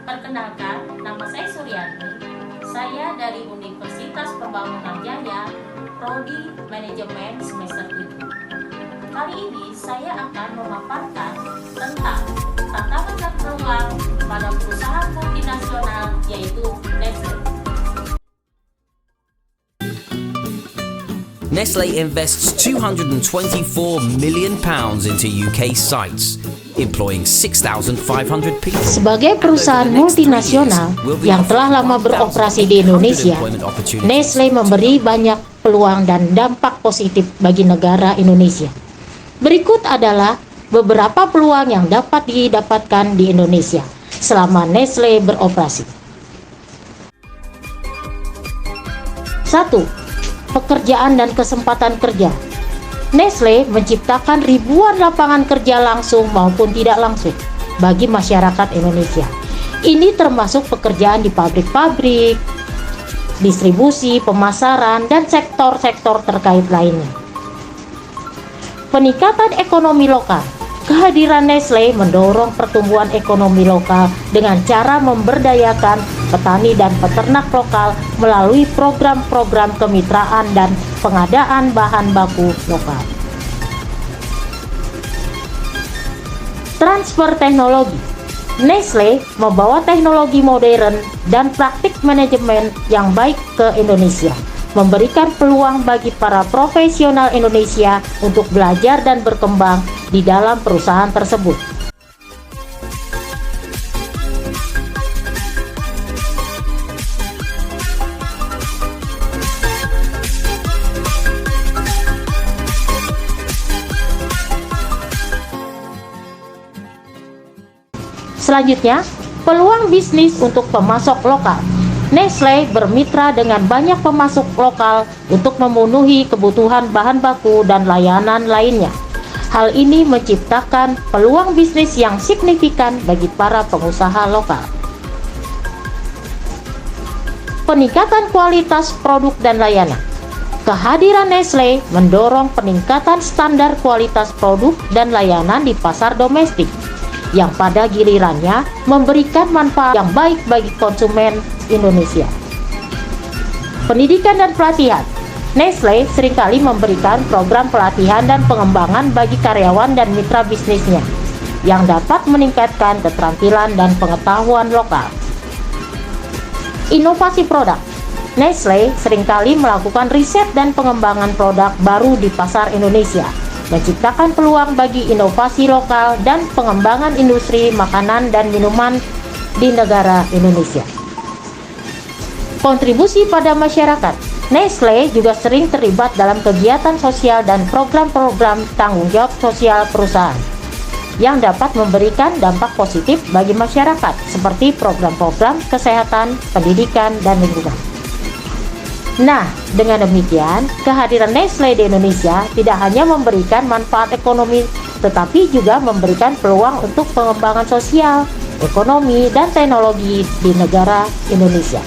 Perkenalkan, nama saya Suryani. Saya dari Universitas Pembangunan Jaya, Prodi Manajemen semester 7. Kali ini saya akan memaparkan tentang tantangan dan peluang pada perusahaan multinasional yaitu Nestle. Nestle invests £224 million into UK sites, employing 6,500 people. Sebagai perusahaan multinasional yang telah lama beroperasi di Indonesia, Nestle memberi banyak peluang dan dampak positif bagi negara Indonesia. Berikut adalah beberapa peluang yang dapat didapatkan di Indonesia selama Nestle beroperasi. 1. Pekerjaan dan kesempatan kerja. Nestle menciptakan ribuan lapangan kerja langsung maupun tidak langsung bagi masyarakat Indonesia. Ini termasuk pekerjaan di pabrik-pabrik, distribusi, pemasaran, dan sektor-sektor terkait lainnya. Peningkatan ekonomi lokal. Kehadiran Nestle mendorong pertumbuhan ekonomi lokal dengan cara memberdayakan petani dan peternak lokal melalui program-program kemitraan dan pengadaan bahan baku lokal. Transfer teknologi. Nestle membawa teknologi modern dan praktik manajemen yang baik ke Indonesia, memberikan peluang bagi para profesional Indonesia untuk belajar dan berkembang di dalam perusahaan tersebut. Selanjutnya, peluang bisnis untuk pemasok lokal. Nestle bermitra dengan banyak pemasok lokal untuk memenuhi kebutuhan bahan baku dan layanan lainnya. Hal ini menciptakan peluang bisnis yang signifikan bagi para pengusaha lokal. Peningkatan kualitas produk dan layanan. Kehadiran Nestle mendorong peningkatan standar kualitas produk dan layanan di pasar domestik, yang pada gilirannya memberikan manfaat yang baik bagi konsumen Indonesia. Pendidikan dan pelatihan. Nestle seringkali memberikan program pelatihan dan pengembangan bagi karyawan dan mitra bisnisnya yang dapat meningkatkan keterampilan dan pengetahuan lokal. Inovasi produk. Nestle seringkali melakukan riset dan pengembangan produk baru di pasar Indonesia, menciptakan peluang bagi inovasi lokal dan pengembangan industri makanan dan minuman di negara Indonesia. Kontribusi pada masyarakat. Nestle juga sering terlibat dalam kegiatan sosial dan program-program tanggung jawab sosial perusahaan yang dapat memberikan dampak positif bagi masyarakat seperti program-program kesehatan, pendidikan, dan lingkungan. Nah, dengan demikian, kehadiran Nestle di Indonesia tidak hanya memberikan manfaat ekonomi, tetapi juga memberikan peluang untuk pengembangan sosial, ekonomi, dan teknologi di negara Indonesia.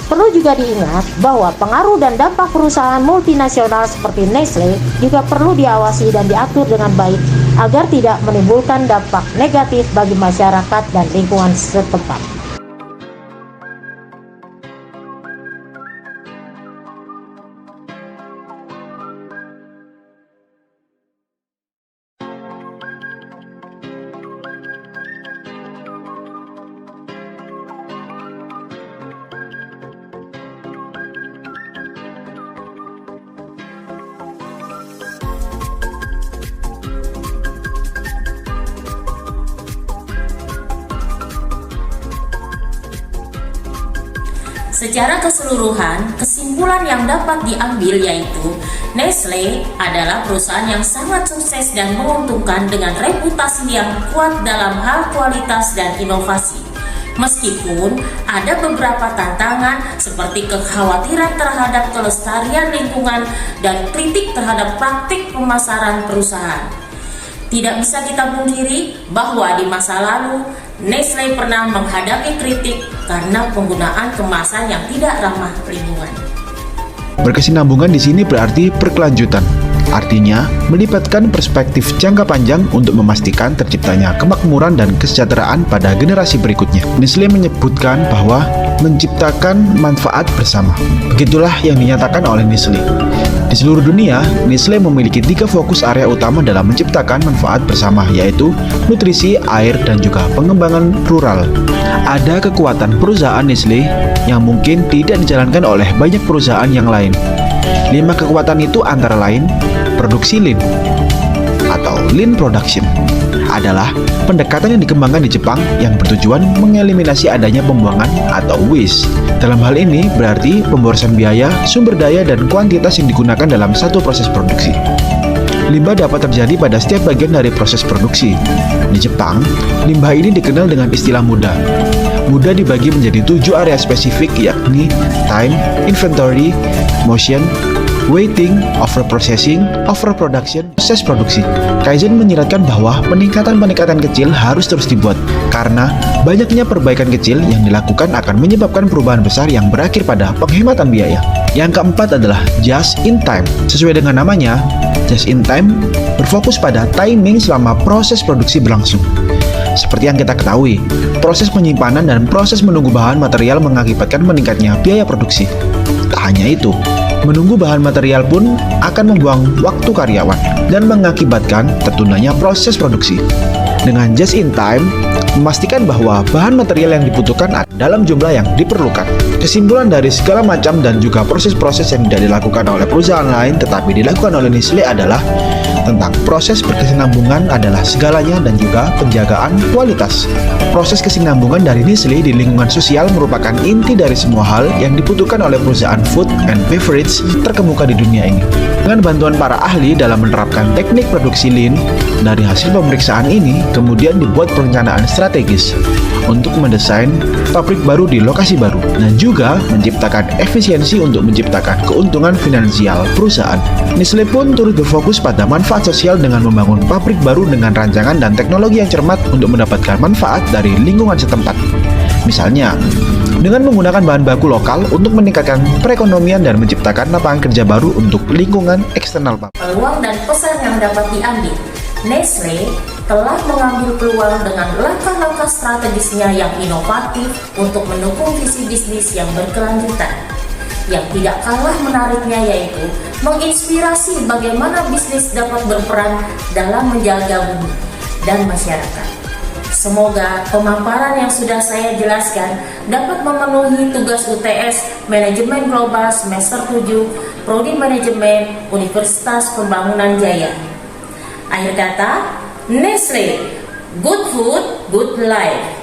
Perlu juga diingat bahwa pengaruh dan dampak perusahaan multinasional seperti Nestle juga perlu diawasi dan diatur dengan baik agar tidak menimbulkan dampak negatif bagi masyarakat dan lingkungan setempat. Secara keseluruhan, kesimpulan yang dapat diambil yaitu Nestle adalah perusahaan yang sangat sukses dan menguntungkan dengan reputasi yang kuat dalam hal kualitas dan inovasi. Meskipun ada beberapa tantangan seperti kekhawatiran terhadap kelestarian lingkungan dan kritik terhadap praktik pemasaran perusahaan. Tidak bisa kita pungkiri bahwa di masa lalu Nestle pernah menghadapi kritik karena penggunaan kemasan yang tidak ramah lingkungan. Berkesinambungan di sini berarti berkelanjutan. Artinya, melibatkan perspektif jangka panjang untuk memastikan terciptanya kemakmuran dan kesejahteraan pada generasi berikutnya. Nestle menyebutkan bahwa menciptakan manfaat bersama. Begitulah yang dinyatakan oleh Nestle. Di seluruh dunia, Nestle memiliki 3 fokus area utama dalam menciptakan manfaat bersama, yaitu nutrisi, air, dan juga pengembangan rural. Ada kekuatan perusahaan Nestle yang mungkin tidak dijalankan oleh banyak perusahaan yang lain. 5 kekuatan itu antara lain produksi lean atau lean production adalah pendekatan yang dikembangkan di Jepang yang bertujuan mengeliminasi adanya pembuangan atau waste. Dalam hal ini berarti pemborosan biaya, sumber daya, dan kuantitas yang digunakan dalam satu proses produksi. Limbah dapat terjadi pada setiap bagian dari proses produksi. Di Jepang, limbah ini dikenal dengan istilah muda. Muda dibagi menjadi 7 area spesifik, yakni time, inventory, motion, waiting, overprocessing, overproduction, proses produksi. Kaizen menyiratkan bahwa peningkatan-peningkatan kecil harus terus dibuat, karena banyaknya perbaikan kecil yang dilakukan akan menyebabkan perubahan besar yang berakhir pada penghematan biaya. Yang keempat adalah just in time. Sesuai dengan namanya, just in time berfokus pada timing selama proses produksi berlangsung. Seperti yang kita ketahui, proses penyimpanan dan proses menunggu bahan material mengakibatkan meningkatnya biaya produksi. Tak hanya itu, menunggu bahan material pun akan membuang waktu karyawan dan mengakibatkan tertundanya proses produksi. Dengan just in time, memastikan bahwa bahan material yang dibutuhkan ada dalam jumlah yang diperlukan. Kesimpulan dari segala macam dan juga proses-proses yang tidak dilakukan oleh perusahaan lain tetapi dilakukan oleh Nestle adalah tentang proses berkesinambungan adalah segalanya dan juga penjagaan kualitas. Proses kesinambungan dari Nestle di lingkungan sosial merupakan inti dari semua hal yang dibutuhkan oleh perusahaan food and beverage terkemuka di dunia ini. Dengan bantuan para ahli dalam menerapkan teknik produksi lean, dari hasil pemeriksaan ini kemudian dibuat perencanaan strategis untuk mendesain pabrik baru di lokasi baru dan juga menciptakan efisiensi untuk menciptakan keuntungan finansial perusahaan. Nestle pun turut berfokus pada manfaat sosial dengan membangun pabrik baru dengan rancangan dan teknologi yang cermat untuk mendapatkan manfaat dari lingkungan setempat. Misalnya, dengan menggunakan bahan baku lokal untuk meningkatkan perekonomian dan menciptakan lapangan kerja baru untuk lingkungan eksternal. Peluang dan pesan yang dapat diambil. Nestle telah mengambil peluang dengan langkah-langkah strategisnya yang inovatif untuk mendukung visi bisnis yang berkelanjutan. Yang tidak kalah menariknya yaitu menginspirasi bagaimana bisnis dapat berperan dalam menjaga bumi dan masyarakat. Semoga pemaparan yang sudah saya jelaskan dapat memenuhi tugas UTS Manajemen Global Semester 7 Prodi Manajemen Universitas Pembangunan Jaya. Akhir kata, Nestle, good food, good life.